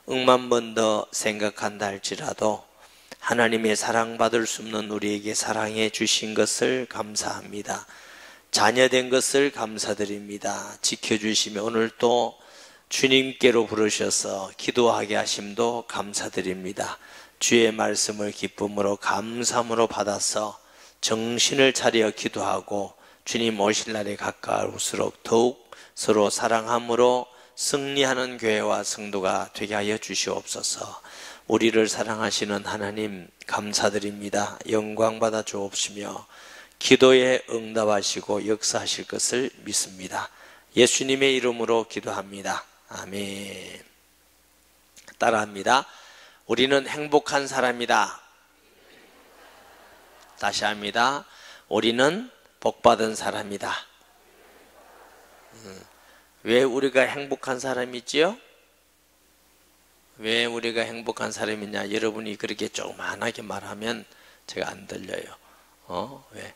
억만 번 더 생각한다 할지라도 하나님의 사랑받을 수 없는 우리에게 사랑해 주신 것을 감사합니다. 자녀된 것을 감사드립니다. 지켜주시며 오늘 또 주님께로 부르셔서 기도하게 하심도 감사드립니다. 주의 말씀을 기쁨으로 감사함으로 받아서 정신을 차려 기도하고 주님 오실 날에 가까울수록 더욱 서로 사랑함으로 승리하는 교회와 성도가 되게 하여 주시옵소서. 우리를 사랑하시는 하나님 감사드립니다. 영광 받아 주옵시며 기도에 응답하시고 역사하실 것을 믿습니다. 예수님의 이름으로 기도합니다. 아멘. 따라합니다. 우리는 행복한 사람이다. 다시 합니다. 우리는 복받은 사람이다. 왜 우리가 행복한 사람이지요? 왜 우리가 행복한 사람이냐? 여러분이 그렇게 조그만하게 말하면 제가 안 들려요. 왜?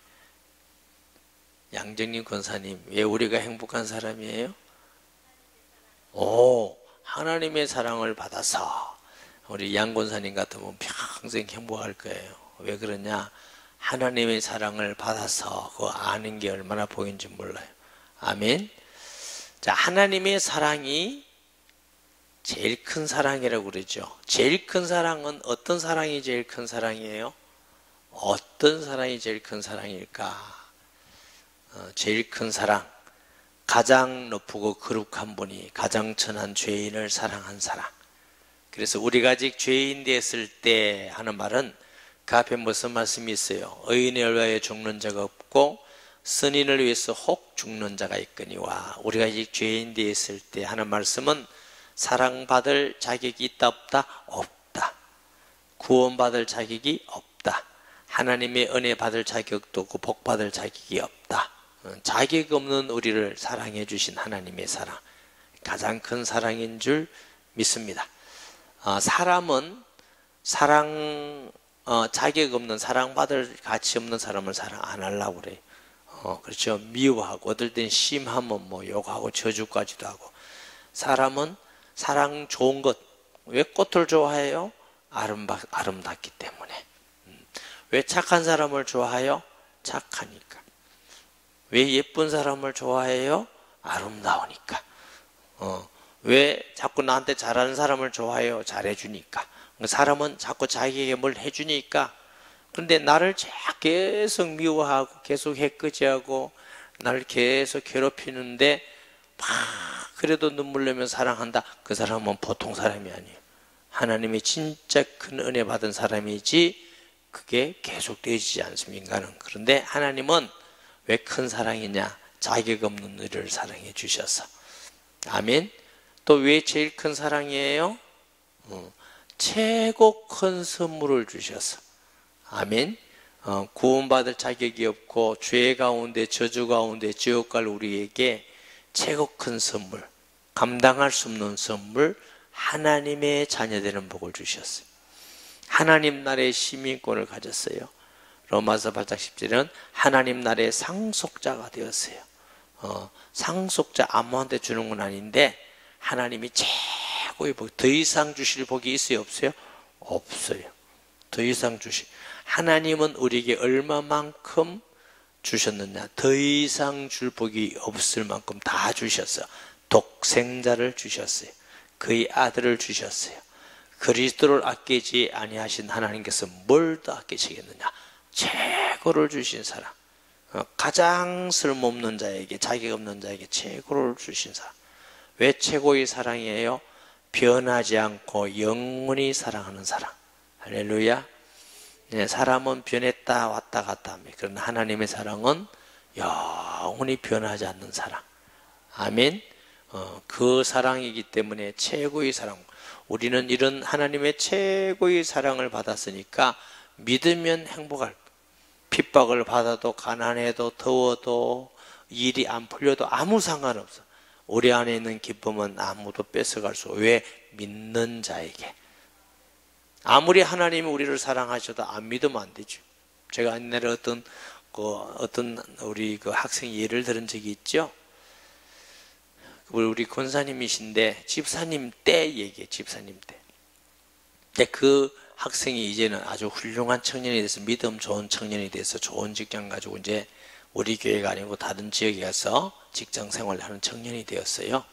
양정림 권사님, 왜 우리가 행복한 사람이에요? 하나님의 사랑을 받아서. 우리 양 권사님 같으면 평생 행복할 거예요. 왜 그러냐? 하나님의 사랑을 받아서 그거 아는 게 얼마나 보이는지 몰라요. 아멘. 자, 하나님의 사랑이 제일 큰 사랑이라고 그러죠. 제일 큰 사랑은 어떤 사랑이 제일 큰 사랑이에요? 어떤 사랑이 제일 큰 사랑일까? 제일 큰 사랑, 가장 높고 거룩한 분이 가장 천한 죄인을 사랑한 사랑. 그래서 우리가 아직 죄인 됐을 때 하는 말은 그 앞에 무슨 말씀이 있어요? 의인을 위하여 죽는 자가 없고 선인을 위해서 혹 죽는 자가 있거니와. 우리가 아직 죄인 되었을 때 하는 말씀은 사랑받을 자격이 있다 없다? 없다. 구원받을 자격이 없다. 하나님의 은혜 받을 자격도 없고 복 받을 자격이 없다. 자격 없는 우리를 사랑해 주신 하나님의 사랑, 가장 큰 사랑인 줄 믿습니다. 사람은 자격 없는, 사랑받을 가치 없는 사람을 사랑 안 하려고 그래요. 그렇죠. 미워하고 어떨 땐 심하면 뭐 욕하고 저주까지도 하고. 사람은 사랑 좋은 것. 왜 꽃을 좋아해요? 아름답기 때문에. 왜 착한 사람을 좋아해요? 착하니까. 왜 예쁜 사람을 좋아해요? 아름다우니까. 왜 자꾸 나한테 잘하는 사람을 좋아해요? 잘해주니까. 사람은 자꾸 자기에게 뭘 해주니까. 그런데 나를 계속 미워하고 계속 해코지하고 나를 계속 괴롭히는데 막 그래도 눈물 내며 사랑한다. 그 사람은 보통 사람이 아니에요. 하나님이 진짜 큰 은혜 받은 사람이지 그게 계속 되어지지 않습니다. 인간은. 그런데 하나님은 왜 큰 사랑이냐? 자격 없는 우리를 사랑해 주셔서. 아멘. 또 왜 제일 큰 사랑이에요? 최고 큰 선물을 주셔서. 아멘. 구원받을 자격이 없고 죄 가운데 저주 가운데 지옥 갈 우리에게 최고 큰 선물, 감당할 수 없는 선물, 하나님의 자녀되는 복을 주셨어요. 하나님 나라의 시민권을 가졌어요. 로마서 8장 10절은 하나님 나라의 상속자가 되었어요. 상속자 아무한테 주는 건 아닌데 하나님이 최고의 복, 더 이상 주실 복이 있어요? 없어요? 없어요. 더 이상 하나님은 우리에게 얼마만큼 주셨느냐? 더 이상 줄 복이 없을 만큼 다 주셨어요. 독생자를 주셨어요. 그의 아들을 주셨어요. 그리스도를 아끼지 아니하신 하나님께서 뭘 더 아끼시겠느냐? 최고를 주신 사람. 가장 쓸모없는 자에게, 자격 없는 자에게 최고를 주신 사람. 왜 최고의 사랑이에요? 변하지 않고 영원히 사랑하는 사랑. 할렐루야. 사람은 변했다 왔다 갔다 합니다. 그러나 하나님의 사랑은 영원히 변하지 않는 사랑. 아멘. 그 사랑이기 때문에 최고의 사랑. 우리는 이런 하나님의 최고의 사랑을 받았으니까 믿으면 행복할. 핍박을 받아도 가난해도 더워도 일이 안 풀려도 아무 상관없어. 우리 안에 있는 기쁨은 아무도 뺏어갈 수 없어. 왜? 믿는 자에게. 아무리 하나님이 우리를 사랑하셔도 안 믿으면 안 되죠. 제가 옛날에 어떤 우리 학생 예를 들은 적이 있죠. 우리 권사님이신데 집사님 때 얘기해. 집사님 때 근데 그 학생이 이제는 아주 훌륭한 청년이 돼서 믿음 좋은 청년이 돼서 좋은 직장 가지고 이제 우리 교회가 아니고 다른 지역에 가서 직장 생활을 하는 청년이 되었어요.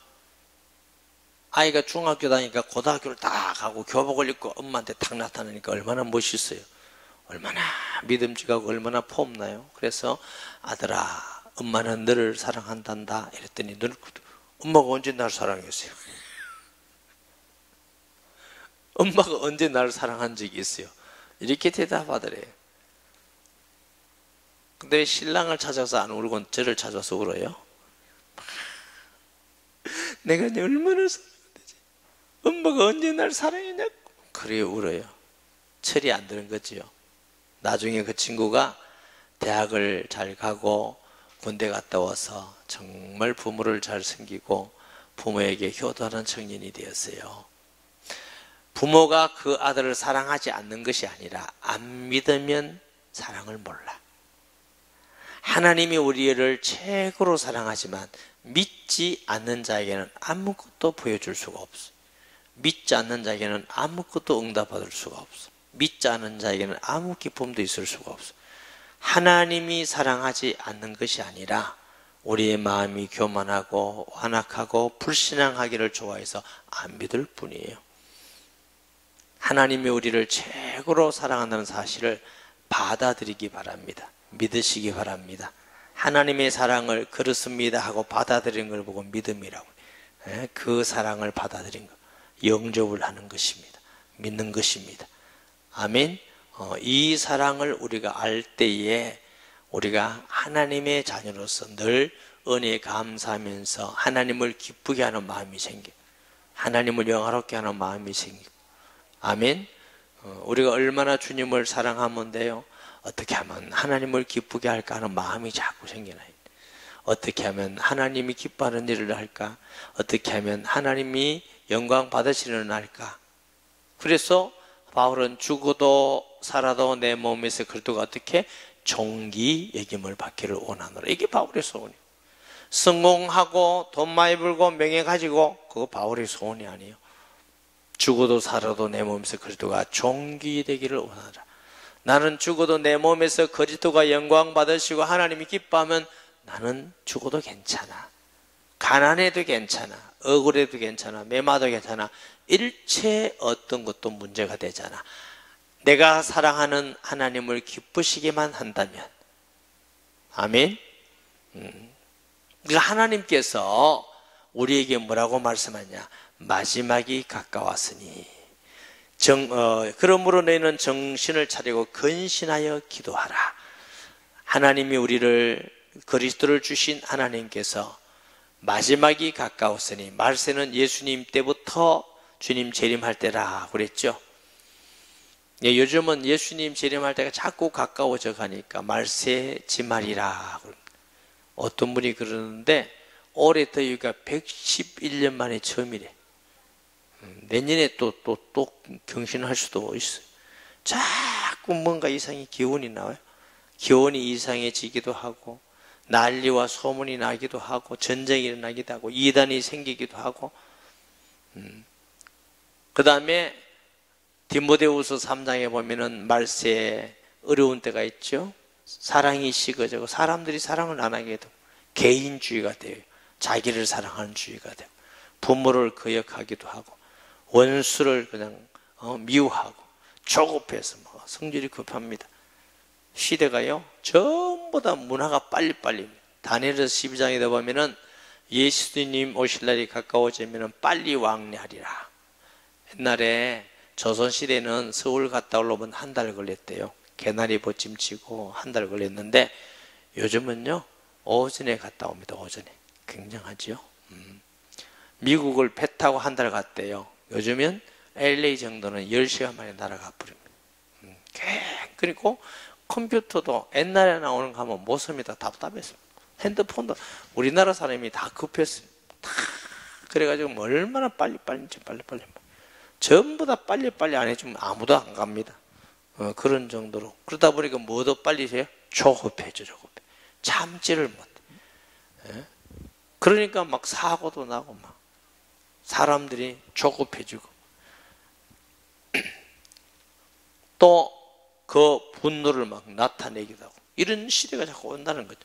아이가 중학교 다니니까 고등학교를 딱 가고 교복을 입고 엄마한테 탁 나타나니까 얼마나 멋있어요. 얼마나 믿음직하고 얼마나 폼나요. 그래서 아들아, 엄마는 너를 사랑한단다 이랬더니 너는 엄마가 언제 나를 사랑했어요? 엄마가 언제 나를 사랑한 적이 있어요? 이렇게 대답하더래요. 근데 왜 신랑을 찾아서 안 울고 저를 찾아서 울어요? 내가 얼마나 사랑하는지, 엄마가 언제 날 사랑했냐고. 그래 울어요. 철이 안 드는 거지요. 나중에 그 친구가 대학을 잘 가고 군대 갔다 와서 정말 부모를 잘 섬기고 부모에게 효도하는 청년이 되었어요. 부모가 그 아들을 사랑하지 않는 것이 아니라 안 믿으면 사랑을 몰라. 하나님이 우리를 최고로 사랑하지만 믿지 않는 자에게는 아무것도 보여줄 수가 없어. 믿지 않는 자에게는 아무것도 응답받을 수가 없어. 믿지 않는 자에게는 아무 기쁨도 있을 수가 없어. 하나님이 사랑하지 않는 것이 아니라 우리의 마음이 교만하고 완악하고 불신앙하기를 좋아해서 안 믿을 뿐이에요. 하나님이 우리를 최고로 사랑한다는 사실을 받아들이기 바랍니다. 믿으시기 바랍니다. 하나님의 사랑을 그렇습니다 하고 받아들이는 걸 보고 믿음이라고. 그 사랑을 받아들인 것, 영접을 하는 것입니다. 믿는 것입니다. 아멘. 이 사랑을 우리가 알 때에 우리가 하나님의 자녀로서 늘 은혜에 감사하면서 하나님을 기쁘게 하는 마음이 생겨. 하나님을 영화롭게 하는 마음이 생기고. 아멘. 우리가 얼마나 주님을 사랑하면 돼요? 어떻게 하면 하나님을 기쁘게 할까 하는 마음이 자꾸 생겨나요. 어떻게 하면 하나님이 기뻐하는 일을 할까? 어떻게 하면 하나님이 영광 받으시는 할까? 그래서 바울은 죽어도 살아도 내 몸에서 그리스도가 어떻게 존귀 여김을 받기를 원하노라. 이게 바울의 소원이에요. 성공하고 돈 많이 벌고 명예 가지고 그거 바울의 소원이 아니에요. 죽어도 살아도 내 몸에서 그리스도가 존귀 되기를 원하라. 나는 죽어도 내 몸에서 그리스도가 영광 받으시고 하나님이 기뻐하면 나는 죽어도 괜찮아. 가난해도 괜찮아. 억울해도 괜찮아. 매마도 괜찮아. 일체 어떤 것도 문제가 되잖아. 내가 사랑하는 하나님을 기쁘시게만 한다면. 아멘. 그러니까 하나님께서 우리에게 뭐라고 말씀하냐? 마지막이 가까웠으니 그러므로 너희는 정신을 차리고 근신하여 기도하라. 하나님이 우리를 그리스도를 주신 하나님께서 마지막이 가까웠으니, 말세는 예수님 때부터 주님 재림할 때라 그랬죠. 요즘은 예수님 재림할 때가 자꾸 가까워져 가니까 말세 지말이라. 어떤 분이 그러는데 올해 더위가 111년 만에 처음이래. 내년에 또 경신할 수도 있어요. 자꾸 뭔가 이상이 기온이 나와요. 기온이 이상해지기도 하고 난리와 소문이 나기도 하고 전쟁이 일어나기도 하고 이단이 생기기도 하고. 그 다음에 디모데후서 3장에 보면은 말세에 어려운 때가 있죠. 사랑이 식어지고 사람들이 사랑을 안 하게 되고 개인주의가 돼요. 자기를 사랑하는 주의가 되고 부모를 거역하기도 하고 원수를 그냥 미워하고 조급해서 성질이 급합니다. 시대가요 전부 다 문화가 빨리빨리. 다니엘서 12장에 보면은 예수님 오실 날이 가까워지면 빨리 왕래하리라. 옛날에 조선시대는 서울 갔다 오려면 한 달 걸렸대요. 개나리 보침치고 한 달 걸렸는데 요즘은요 오전에 갔다 옵니다. 오전에. 굉장하죠. 미국을 배 타고 한 달 갔대요. 요즘은 LA 정도는 10시간 만에 날아가 버립니다. 그리고 컴퓨터도 옛날에 나오는 거 하면 못 씁니다. 답답했어요. 핸드폰도 우리나라 사람이 다 급했어요. 다 그래가지고 얼마나 빨리빨리인지 빨리빨리 전부 다 빨리빨리 안 해주면 아무도 안 갑니다. 그런 정도로. 그러다 보니까 뭐도 빨리 해요? 조급해져. 참지를 못해. 그러니까 막 사고도 나고 막 사람들이 조급해지고. 또 그 분노를 막 나타내기도 하고 이런 시대가 자꾸 온다는 거죠.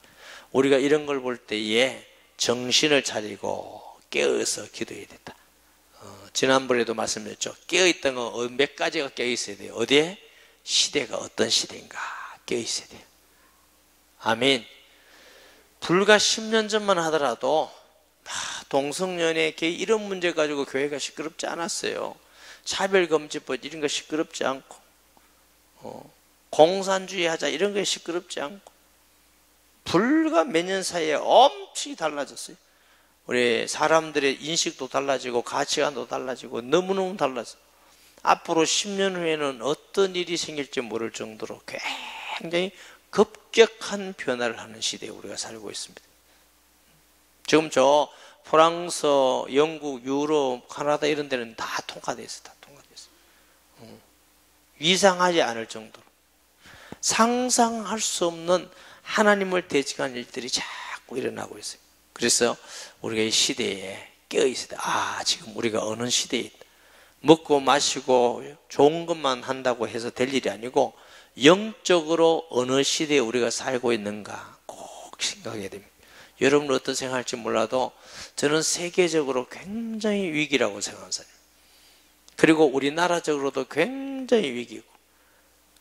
우리가 이런 걸 볼 때에 정신을 차리고 깨어서 기도해야 된다. 지난번에도 말씀드렸죠. 깨어있던 거 몇 가지가 깨어있어야 돼요. 어디에? 시대가 어떤 시대인가 깨어있어야 돼요. 아멘. 불과 10년 전만 하더라도 동성연애 이런 문제 가지고 교회가 시끄럽지 않았어요. 차별금지법 이런 거 시끄럽지 않고 공산주의 하자 이런 거 시끄럽지 않고 불과 몇 년 사이에 엄청 달라졌어요. 우리 사람들의 인식도 달라지고 가치관도 달라지고 너무너무 달라져. 앞으로 10년 후에는 어떤 일이 생길지 모를 정도로 굉장히 급격한 변화를 하는 시대에 우리가 살고 있습니다. 지금 저 프랑스, 영국, 유럽, 캐나다 이런 데는 다 통과되어 있어요. 다 통과되어 있어요. 이상하지 않을 정도로 상상할 수 없는 하나님을 대적하는 일들이 자꾸 일어나고 있어요. 그래서 우리가 이 시대에 깨어있어야 돼. 지금 우리가 어느 시대에 있다. 먹고 마시고 좋은 것만 한다고 해서 될 일이 아니고 영적으로 어느 시대에 우리가 살고 있는가 꼭 생각해야 됩니다. 여러분은 어떤 생각할지 몰라도 저는 세계적으로 굉장히 위기라고 생각하는 사람입니다. 그리고 우리나라적으로도 굉장히 위기고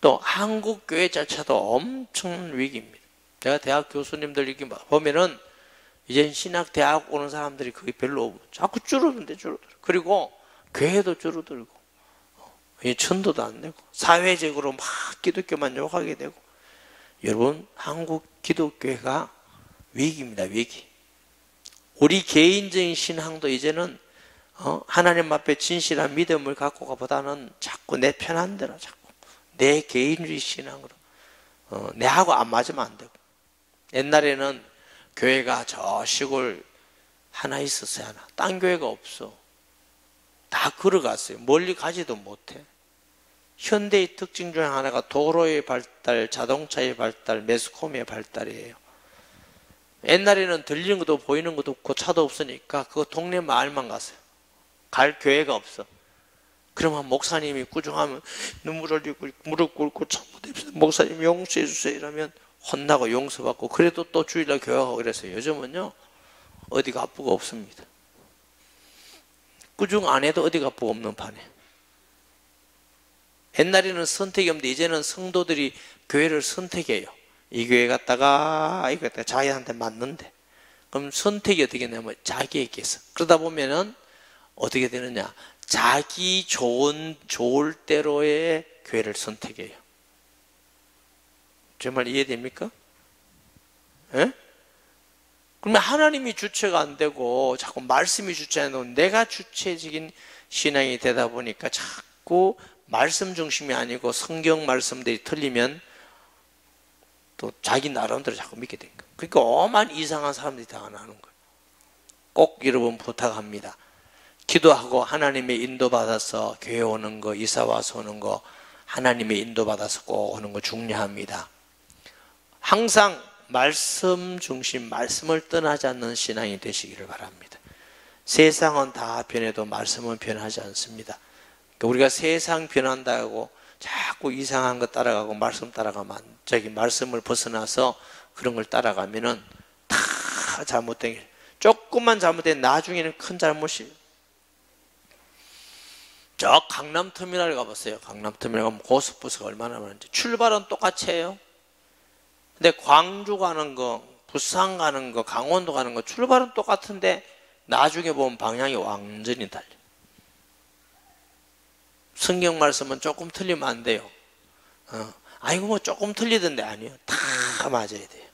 또 한국 교회 자체도 엄청난 위기입니다. 제가 대학 교수님들 이렇게 보면은 이제 신학 대학 오는 사람들이 그게 별로 없고 자꾸 줄어든대. 그리고 교회도 줄어들고 천도도 안 되고 사회적으로 막 기독교만 욕하게 되고 여러분 한국 기독교회가 위기입니다. 위기. 우리 개인적인 신앙도 이제는 하나님 앞에 진실한 믿음을 갖고가 보다는 자꾸 내 편한 대로 자꾸 내 개인주의 신앙으로 내하고 안 맞으면 안 되고 옛날에는 교회가 저 시골 하나 있었어요. 하나. 딴 교회가 없어. 다 걸어갔어요. 멀리 가지도 못해. 현대의 특징 중 하나가 도로의 발달, 자동차의 발달, 매스컴의 발달이에요. 옛날에는 들리는 것도 보이는 것도 없고 차도 없으니까 그 동네 마을만 갔어요. 갈 교회가 없어. 그러면 목사님이 꾸중하면 눈물 흘리고 무릎 꿇고 목사님 용서해 주세요 이러면 혼나고 용서받고 그래도 또 주일날 교회 가고 그랬어요. 요즘은요 어디가 아프고 없습니다. 꾸중 안 해도 어디가 아프고 없는 판에. 옛날에는 선택이 없는데 이제는 성도들이 교회를 선택해요. 이 교회 갔다가 이 교회 갔다가 자기한테 맞는데 그럼 선택이 어떻게 되냐면 자기에게 있어. 그러다 보면은 어떻게 되느냐 자기 좋을 대로의 교회를 선택해요. 제 말 이해됩니까? 예? 그러면 하나님이 주체가 안 되고 자꾸 말씀이 주체가 안 되고 내가 주체적인 신앙이 되다 보니까 자꾸 말씀 중심이 아니고 성경 말씀들이 틀리면 또 자기 나름대로 자꾸 믿게 된 거예요. 그러니까 오만 이상한 사람들이 다 나는 거예요. 꼭 여러분 부탁합니다. 기도하고 하나님의 인도받아서 교회 오는 거, 이사 와서 오는 거 하나님의 인도받아서 꼭 오는 거 중요합니다. 항상 말씀 중심, 말씀을 떠나지 않는 신앙이 되시기를 바랍니다. 세상은 다 변해도 말씀은 변하지 않습니다. 그러니까 우리가 세상 변한다고 자꾸 이상한 거 따라가고 말씀 따라가면 저기 말씀을 벗어나서 그런 걸 따라가면은 다 잘못된 게 조금만 잘못된 나중에는 큰 잘못이에요. 저 강남터미널 가봤어요. 강남터미널 가면 고속버스가 얼마나 많은지 출발은 똑같이 해요. 근데 광주 가는 거, 부산 가는 거, 강원도 가는 거 출발은 똑같은데 나중에 보면 방향이 완전히 달려. 성경 말씀은 조금 틀리면 안 돼요. 아이고 뭐 조금 틀리던데 아니요. 다 맞아야 돼요.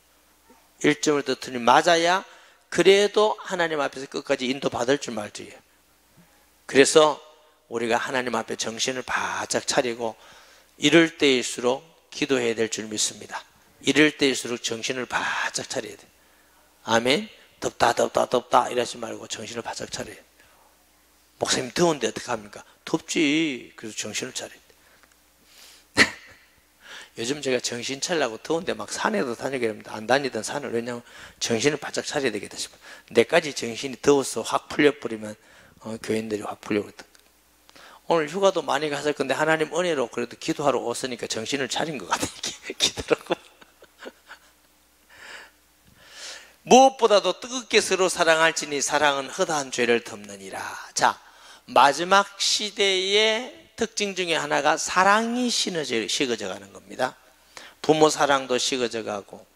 1점을 더 틀리면 맞아야 그래도 하나님 앞에서 끝까지 인도받을 줄 말지요. 그래서 우리가 하나님 앞에 정신을 바짝 차리고 이럴 때일수록 기도해야 될 줄 믿습니다. 이럴 때일수록 정신을 바짝 차려야 돼. 아멘. 덥다 이러지 말고 정신을 바짝 차려야 돼. 목사님 더운데 어떡합니까? 덥지. 그래서 정신을 차려야 돼. 요즘 제가 정신 차리려고 더운데 막 산에도 다니게 됩니다. 안 다니던 산을. 왜냐하면 정신을 바짝 차려야 되겠다 싶어요. 내까지 정신이 더워서 확 풀려버리면 교인들이 확 풀려버렸다. 오늘 휴가도 많이 갔을 건데 하나님 은혜로 그래도 기도하러 왔으니까 정신을 차린 것 같아요. 기도라고. 무엇보다도 뜨겁게 서로 사랑할지니 사랑은 허다한 죄를 덮느니라. 자, 마지막 시대의 특징 중에 하나가 사랑이 식어져 가는 겁니다. 부모 사랑도 식어져 가고,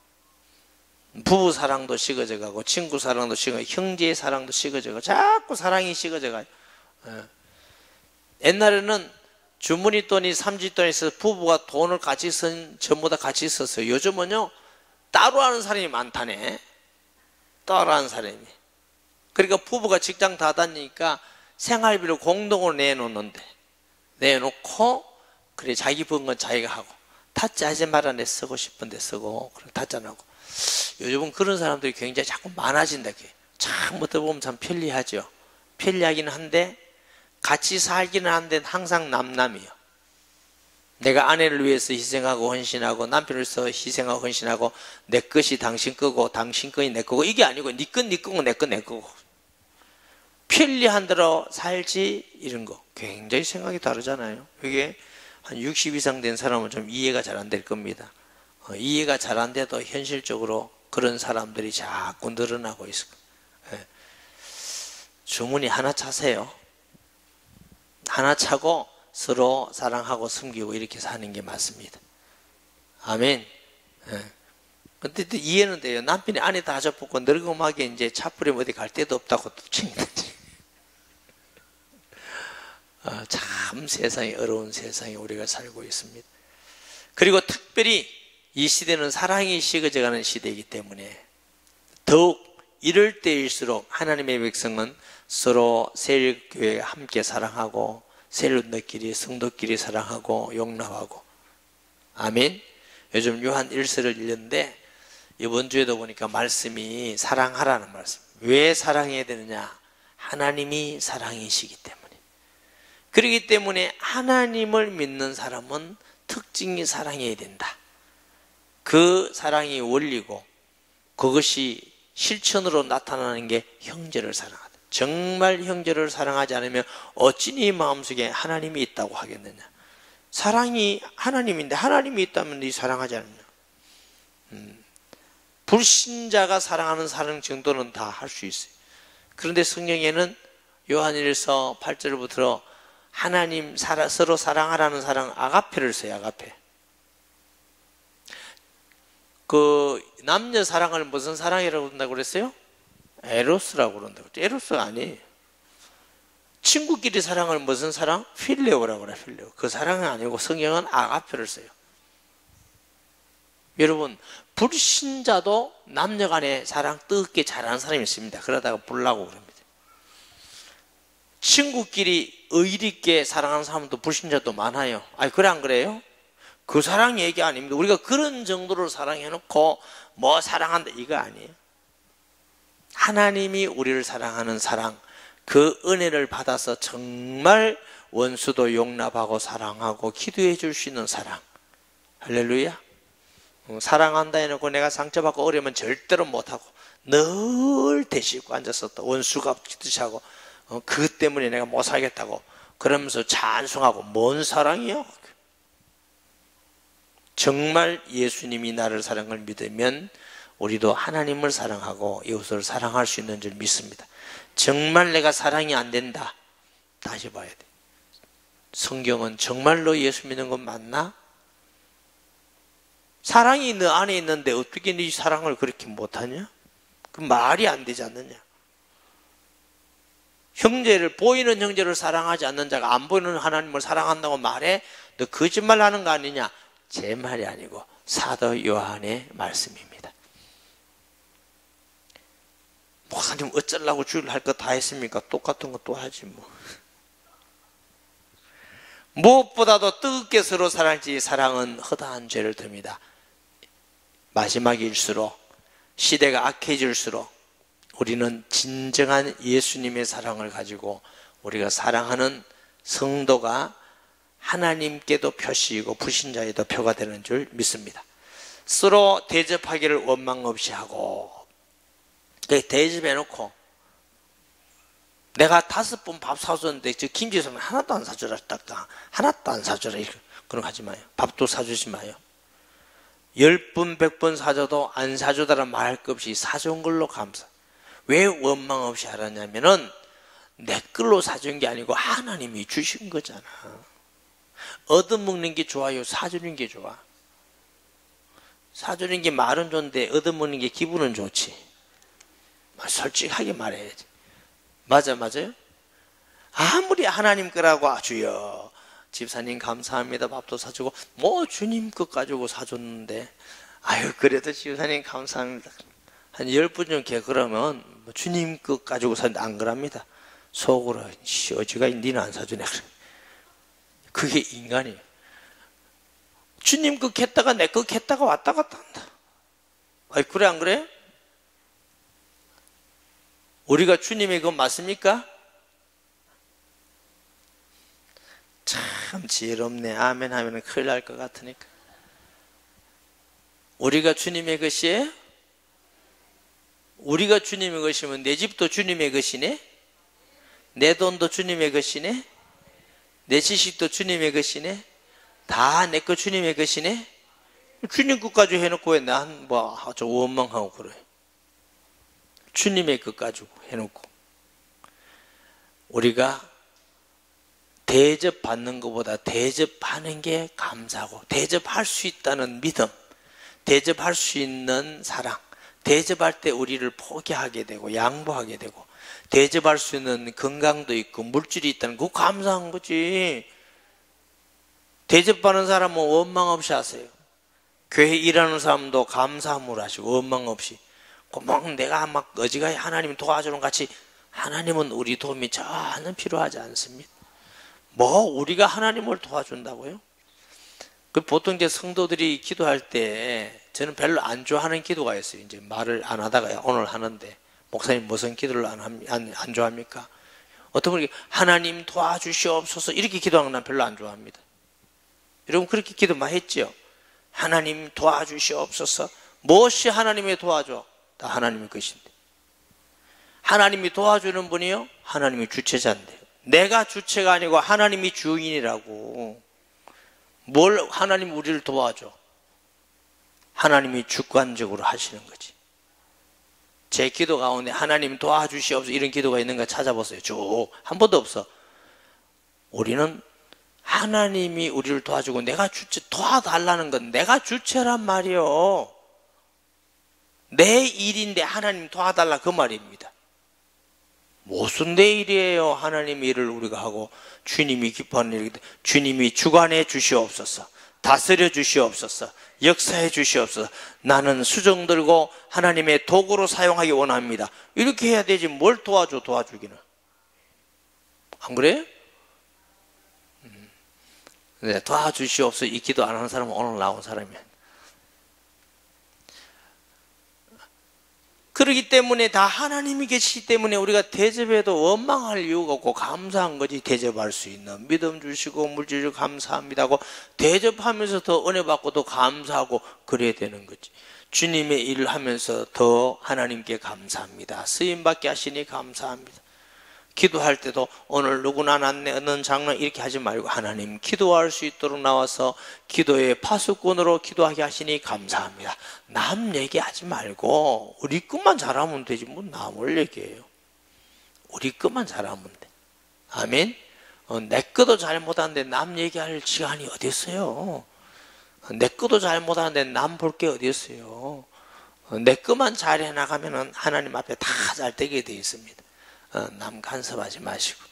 부부 사랑도 식어져 가고, 친구 사랑도 식어져 가고, 형제의 사랑도 식어져 가고, 자꾸 사랑이 식어져 가요. 옛날에는 주머니 돈이 삼짓돈이 있어서 부부가 돈을 같이 쓴 전부 다 같이 썼어요. 요즘은요 따로 하는 사람이 많다네. 따로 하는 사람이. 그러니까 부부가 직장 다 다니니까 생활비를 공동으로 내놓는데, 내놓고 그래 자기 번 건 자기가 하고, 타짜하지 말아. 내 쓰고 싶은데 쓰고, 그럼 타짜 안 하고. 요즘은 그런 사람들이 굉장히 자꾸 많아진다. 참 어떻게 보면 참 편리하죠. 편리하기는 한데 같이 살기는 한데 항상 남남이요. 내가 아내를 위해서 희생하고 헌신하고, 남편을 위해서 희생하고 헌신하고, 내 것이 당신 거고 당신 것이 내 거고, 이게 아니고 네 건 네 거고 내 건 내 거고, 편리한 대로 살지, 이런 거 굉장히 생각이 다르잖아요. 이게 한 60 이상 된 사람은 좀 이해가 잘 안 될 겁니다. 이해가 잘 안 돼도 현실적으로 그런 사람들이 자꾸 늘어나고 있어요. 주머니 하나 차세요. 하나 차고 서로 사랑하고 섬기고 이렇게 사는 게 맞습니다. 아멘. 근데 또 이해는 돼요. 남편이 아내 다 접붙고 늙음하게 이제 차뿌리면 어디 갈 데도 없다고 또 챙기든지. 참 세상이 어려운 세상에 우리가 살고 있습니다. 그리고 특별히 이 시대는 사랑이 식어져가는 시대이기 때문에 더욱 이럴 때일수록 하나님의 백성은 서로 세일교회 함께 사랑하고, 세일원들끼리 성도끼리 사랑하고 용납하고. 아멘. 요즘 요한 1서를 읽는데 이번 주에도 보니까 말씀이 사랑하라는 말씀. 왜 사랑해야 되느냐? 하나님이 사랑이시기 때문에. 그렇기 때문에 하나님을 믿는 사람은 특징이 사랑해야 된다. 그 사랑이 원리고 그것이 실천으로 나타나는 게 형제를 사랑하다. 정말 형제를 사랑하지 않으면 어찌 네 마음속에 하나님이 있다고 하겠느냐? 사랑이 하나님인데 하나님이 있다면 네 사랑하지 않느냐? 불신자가 사랑하는 사랑 정도는 다 할 수 있어요. 그런데 성경에는 요한일서 8절부터 하나님 서로 사랑하라는 사랑 아가페를 써요. 아가페. 그 남녀 사랑을 무슨 사랑이라고 한다고 그랬어요? 에로스라고 그런다고. 에로스가 아니에요. 친구끼리 사랑을 무슨 사랑? 필레오라고 그래요. 필레오. 그 사랑은 아니고 성경은 아가페를 써요. 여러분, 불신자도 남녀 간의 사랑 뜨겁게 잘하는 사람이 있습니다. 그러다가 불나고 그럽니다. 친구끼리 의리 있게 사랑하는 사람도 불신자도 많아요. 아니, 그래 안 그래요? 그 사랑 얘기 아닙니다. 우리가 그런 정도로 사랑해놓고 뭐 사랑한다 이거 아니에요. 하나님이 우리를 사랑하는 사랑, 그 은혜를 받아서 정말 원수도 용납하고 사랑하고 기도해 줄 수 있는 사랑. 할렐루야. 사랑한다 해놓고 내가 상처받고 어려우면 절대로 못하고 늘 대시고 앉아서 또 원수가 짓듯이 하고 그것 때문에 내가 못 살겠다고 그러면서 찬송하고, 뭔 사랑이요? 정말 예수님이 나를 사랑한 걸 믿으면 우리도 하나님을 사랑하고 이웃을 사랑할 수 있는 줄 믿습니다. 정말 내가 사랑이 안 된다, 다시 봐야 돼. 성경은 정말로 예수 믿는 건 맞나? 사랑이 너 안에 있는데 어떻게 네 사랑을 그렇게 못하냐? 그 말이 안 되지 않느냐? 형제를, 보이는 형제를 사랑하지 않는 자가 안 보이는 하나님을 사랑한다고 말해? 너 거짓말 하는 거 아니냐? 제 말이 아니고 사도 요한의 말씀입니다. 목사님 어쩌려고 주일 할 거 다 했습니까? 똑같은 거 또 하지 뭐. 무엇보다도 뜨겁게 서로 사랑할지 사랑은 허다한 죄를 듭니다. 마지막일수록, 시대가 악해질수록 우리는 진정한 예수님의 사랑을 가지고 우리가 사랑하는 성도가 하나님께도 표시이고 불신자에도 표가 되는 줄 믿습니다. 서로 대접하기를 원망 없이 하고, 대접해놓고 내가 5번 밥 사줬는데 저 김치 사면 하나도 안 사주라, 딱딱 하나도 안 사주라, 이거 그런 거 하지 마요. 밥도 사주지 마요. 10번 100번 사줘도 안 사주다라 말할 것 없이 사준 걸로 감사. 왜 원망 없이 하라냐면은 내 걸로 사준 게 아니고 하나님이 주신 거잖아. 얻어먹는 게 좋아요, 사주는 게 좋아? 사주는 게 말은 좋은데 얻어먹는 게 기분은 좋지. 솔직하게 말해야지. 맞아요? 아무리 하나님 거라고 주여 집사님 감사합니다 밥도 사주고 뭐 주님 것 가지고 사줬는데 아유 그래도 집사님 감사합니다 한 10분 정도 그러면 뭐 주님 것 가지고 사는데 안 그럽니다. 속으로 어지가 니는 안 사주네. 그게 인간이에요. 주님 것 했다가 내 것 했다가 왔다 갔다 한다. 아니 그래 안 그래? 우리가 주님의 것 맞습니까? 참 지혜롭네. 아멘 하면 큰일 날 것 같으니까. 우리가 주님의 것이에요? 우리가 주님의 것이면 내 집도 주님의 것이네? 내 돈도 주님의 것이네? 내 지식도 주님의 것이네? 다 내 거 주님의 것이네? 주님 것까지 해놓고 왜 난 저 원망하고 그래? 주님의 것 가지고 해놓고 우리가 대접받는 것보다 대접하는 게 감사하고 대접할 수 있다는 믿음, 대접할 수 있는 사랑, 대접할 때 우리를 포기하게 되고 양보하게 되고 대접할 수 있는 건강도 있고 물질이 있다는 그거 감사한 거지. 대접받는 사람은 원망 없이 하세요. 교회 일하는 사람도 감사함으로 하시고 원망 없이 꼭 내가 막 어지간히 하나님 도와주는 같이 하나님은 우리 도움이 전혀 필요하지 않습니다. 뭐 우리가 하나님을 도와준다고요? 보통 이제 성도들이 기도할 때 저는 별로 안 좋아하는 기도가 있어요. 이제 말을 안 하다가 오늘 하는데 목사님 무슨 기도를 안 좋아합니까? 어떤 분이 하나님 도와주시옵소서 이렇게 기도하는 건 난 별로 안 좋아합니다. 여러분 그렇게 기도 많이 했죠? 하나님 도와주시옵소서. 무엇이 하나님의 도와줘? 다 하나님의 것인데. 하나님이 도와주는 분이요? 하나님이 주체자인데요. 내가 주체가 아니고 하나님이 주인이라고. 뭘 하나님 우리를 도와줘? 하나님이 주관적으로 하시는 거지. 제 기도 가운데 하나님 도와주시옵소서 이런 기도가 있는가 찾아보세요. 쭉 한 번도 없어. 우리는 하나님이 우리를 도와주고 내가 주체 도와달라는 건 내가 주체란 말이요. 내 일인데 하나님 도와달라 그 말입니다. 무슨 내 일이에요? 하나님 일을 우리가 하고 주님이 기뻐하는 일인데 주님이 주관해 주시옵소서, 다스려 주시옵소서, 역사해 주시옵소서. 나는 수정 들고 하나님의 도구로 사용하기 원합니다. 이렇게 해야 되지 뭘 도와주기는. 안 그래요? 네, 도와주시옵소서 이 기도 안 하는 사람은 오늘 나온 사람이야. 그렇기 때문에 다 하나님이 계시기 때문에 우리가 대접해도 원망할 이유가 없고 감사한 거지. 대접할 수 있는 믿음 주시고 물질 주시고 감사합니다 하고 대접하면서 더 은혜 받고 더 감사하고 그래야 되는 거지. 주님의 일을 하면서 더 하나님께 감사합니다. 쓰임받게 하시니 감사합니다. 기도할 때도 오늘 누구나 낳는 장로 이렇게 하지 말고 하나님 기도할 수 있도록 나와서 기도의 파수꾼으로 기도하게 하시니 감사합니다. 남 얘기하지 말고 우리 것만 잘하면 되지 뭐 남을 얘기해요. 우리 것만 잘하면 돼. 아멘. 내 것도 잘 못하는데 남 얘기할 시간이 어디 있어요? 내 것도 잘 못하는데 남 볼 게 어디 있어요? 내 것만 잘 해나가면 하나님 앞에 다 잘 되게 돼 있습니다. 남 간섭하지 마시고.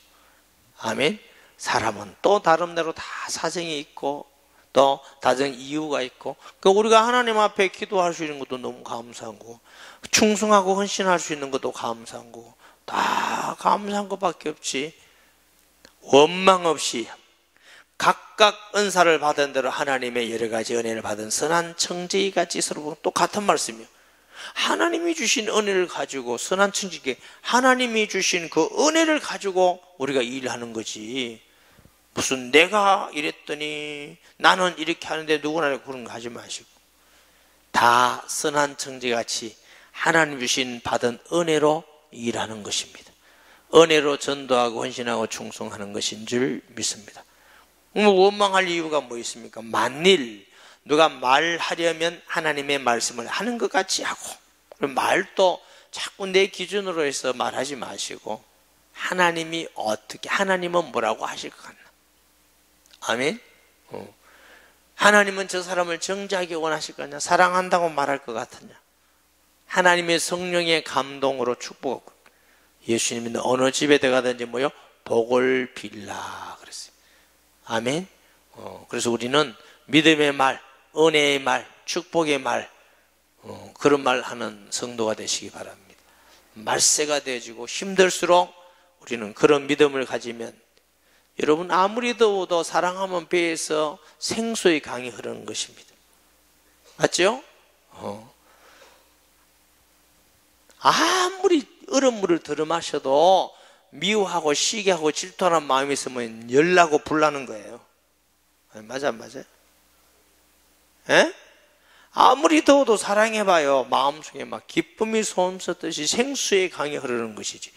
아멘. 사람은 또 다름대로 다 사정이 있고 또 다른 이유가 있고 우리가 하나님 앞에 기도할 수 있는 것도 너무 감사한 거고 충성하고 헌신할 수 있는 것도 감사한 거고 다 감사한 것밖에 없지. 원망 없이 각각 은사를 받은 대로 하나님의 여러 가지 은혜를 받은 선한 청지기 같이 서로 똑같은 말씀이요. 하나님이 주신 은혜를 가지고 선한 청지기에 하나님이 주신 그 은혜를 가지고 우리가 일하는 거지. 무슨 내가 이랬더니 나는 이렇게 하는데 누구나 그런 거 하지 마시고 다 선한 청지기같이 하나님 주신 받은 은혜로 일하는 것입니다. 은혜로 전도하고 헌신하고 충성하는 것인 줄 믿습니다. 원망할 이유가 뭐 있습니까? 만일 누가 말하려면 하나님의 말씀을 하는 것 같이 하고, 말도 자꾸 내 기준으로 해서 말하지 마시고 하나님이 어떻게, 하나님은 뭐라고 하실 것 같나? 아멘. 하나님은 저 사람을 정죄하기 원하실 거냐? 사랑한다고 말할 것 같으냐? 하나님의 성령의 감동으로 축복하고, 예수님은 어느 집에 들어가든지 뭐요? 복을 빌라 그랬어요. 아멘. 그래서 우리는 믿음의 말, 은혜의 말, 축복의 말, 그런 말 하는 성도가 되시기 바랍니다. 말세가 되어지고 힘들수록 우리는 그런 믿음을 가지면, 여러분 아무리 더워도 사랑하면 배에서 생수의 강이 흐르는 것입니다. 맞죠? 아무리 얼음물을 들어 마셔도 미워하고 시기하고 질투하는 마음이 있으면 열나고 불나는 거예요. 맞아 안 맞아요? 에? 아무리 더워도 사랑해봐요. 마음속에 막 기쁨이 솟듯이 생수의 강이 흐르는 것이지.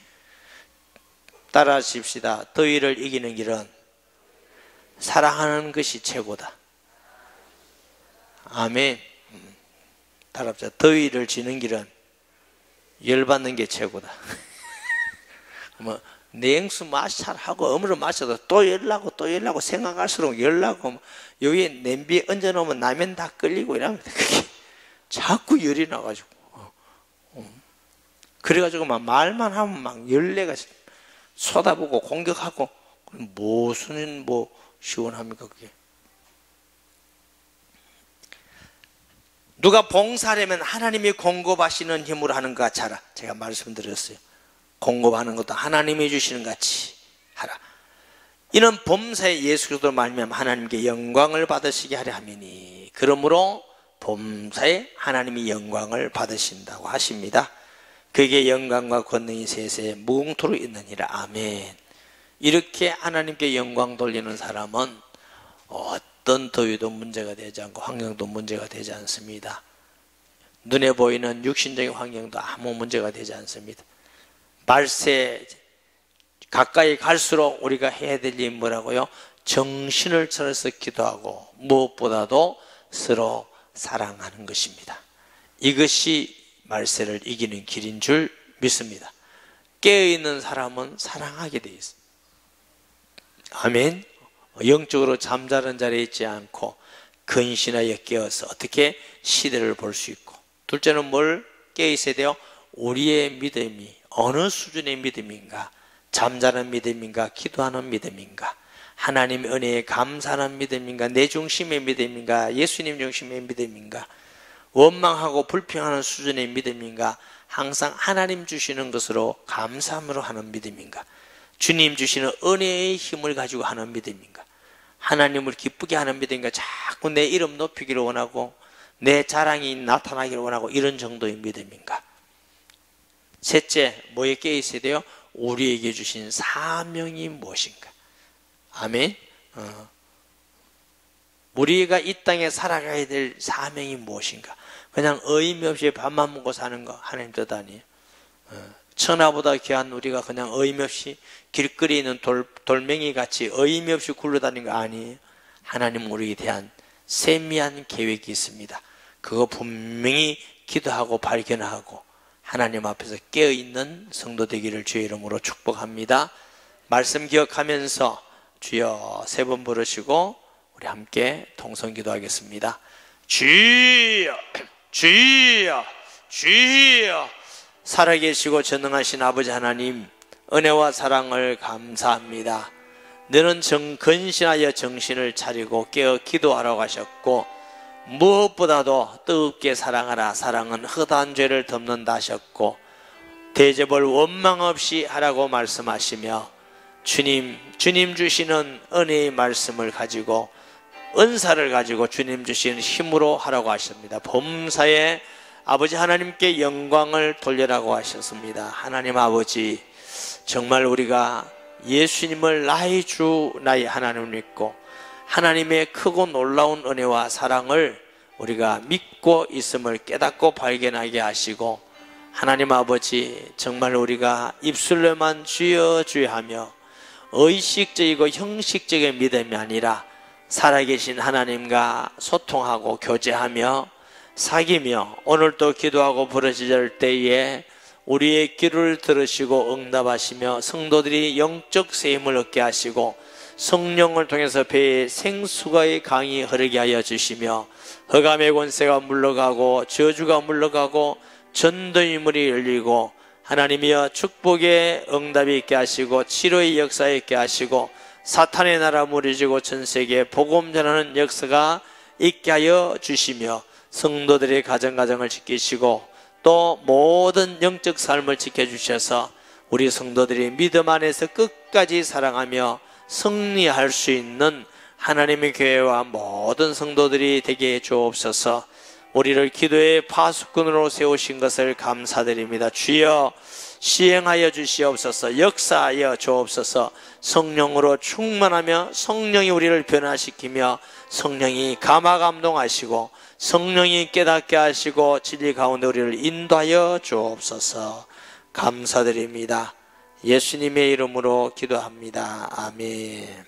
따라 하십시다. 더위를 이기는 길은 사랑하는 것이 최고다. 아멘. 따라합시다. 더위를 지는 길은 열받는 게 최고다. 뭐 냉수 마찰하고 음으로 마셔도 또 열나고 또 열나고 생각할수록 열나고, 여기에 냄비에 얹어놓으면 라면 다 끓이고 이러면 그게 자꾸 열이 나가지고, 그래가지고 막 말만 하면 막 열내가 쏟아부고 공격하고, 무슨 뭐 시원합니까 그게? 누가 봉사하려면 하나님이 공급하시는 힘으로 하는 것 같이 하라. 제가 말씀드렸어요. 공급하는 것도 하나님이 주시는 같이 하라. 이는 범사에 예수 그리스도로 말미암아 하나님께 영광을 받으시게 하려 함이니, 그러므로 범사에 하나님이 영광을 받으신다고 하십니다. 그게 영광과 권능이 세세에 무궁토록 있느니라. 아멘. 이렇게 하나님께 영광 돌리는 사람은 어떤 더위도 문제가 되지 않고 환경도 문제가 되지 않습니다. 눈에 보이는 육신적인 환경도 아무 문제가 되지 않습니다. 말세 가까이 갈수록 우리가 해야 될 일이 뭐라고요? 정신을 차려서 기도하고 무엇보다도 서로 사랑하는 것입니다. 이것이 말세를 이기는 길인 줄 믿습니다. 깨어있는 사람은 사랑하게 되어 있습니다. 아멘. 영적으로 잠자는 자리에 있지 않고 근신하여 깨어서 어떻게 시대를 볼 수 있고, 둘째는 뭘 깨어있어야 돼요? 우리의 믿음이 어느 수준의 믿음인가? 잠자는 믿음인가? 기도하는 믿음인가? 하나님의 은혜에 감사하는 믿음인가? 내 중심의 믿음인가? 예수님 중심의 믿음인가? 원망하고 불평하는 수준의 믿음인가? 항상 하나님 주시는 것으로 감사함으로 하는 믿음인가? 주님 주시는 은혜의 힘을 가지고 하는 믿음인가? 하나님을 기쁘게 하는 믿음인가? 자꾸 내 이름 높이기를 원하고 내 자랑이 나타나기를 원하고 이런 정도의 믿음인가? 셋째, 뭐에 깨어 있어야 돼요? 우리에게 주신 사명이 무엇인가? 아멘. 우리가 이 땅에 살아가야 될 사명이 무엇인가? 그냥 의미 없이 밥만 먹고 사는 거 하나님 뜻 아니에요. 천하보다 귀한 우리가 그냥 의미 없이 길거리에 있는 돌멩이 같이 의미 없이 굴러다니는 거 아니에요. 하나님 우리에 대한 세미한 계획이 있습니다. 그거 분명히 기도하고 발견하고 하나님 앞에서 깨어있는 성도 되기를 주의 이름으로 축복합니다. 말씀 기억하면서 주여 세 번 부르시고 우리 함께 통성 기도하겠습니다. 주여 주여 주여. 살아계시고 전능하신 아버지 하나님, 은혜와 사랑을 감사합니다. 너는 근신하여 정신을 차리고 깨어 기도하라고 하셨고, 무엇보다도 뜨겁게 사랑하라. 사랑은 허다한 죄를 덮는다 하셨고, 대접을 원망 없이 하라고 말씀하시며, 주님 주시는 은혜의 말씀을 가지고 은사를 가지고 주님 주시는 힘으로 하라고 하십니다. 범사에 아버지 하나님께 영광을 돌려라고 하셨습니다. 하나님 아버지, 정말 우리가 예수님을 나의 주 나의 하나님을 믿고 하나님의 크고 놀라운 은혜와 사랑을 우리가 믿고 있음을 깨닫고 발견하게 하시고, 하나님 아버지, 정말 우리가 입술로만 주여 주여 하며 의식적이고 형식적인 믿음이 아니라 살아계신 하나님과 소통하고 교제하며 사귀며 오늘도 기도하고 부르짖을 때에 우리의 기도를 들으시고 응답하시며 성도들이 영적 세임을 얻게 하시고 성령을 통해서 배에 생수가의 강이 흐르게 하여 주시며 흑암의 권세가 물러가고 저주가 물러가고 전도의 문이 열리고 하나님이여 축복의 응답이 있게 하시고 치료의 역사에 있게 하시고 사탄의 나라 무너지고 전 세계에 복음 전하는 역사가 있게 하여 주시며 성도들의 가정을 지키시고 또 모든 영적 삶을 지켜주셔서 우리 성도들이 믿음 안에서 끝까지 사랑하며 승리할 수 있는 하나님의 교회와 모든 성도들이 되게 해 주옵소서. 우리를 기도의 파수꾼으로 세우신 것을 감사드립니다. 주여 시행하여 주시옵소서. 역사하여 주옵소서. 성령으로 충만하며 성령이 우리를 변화시키며 성령이 감화감동하시고 성령이 깨닫게 하시고 진리 가운데 우리를 인도하여 주옵소서. 감사드립니다. 예수님의 이름으로 기도합니다. 아멘.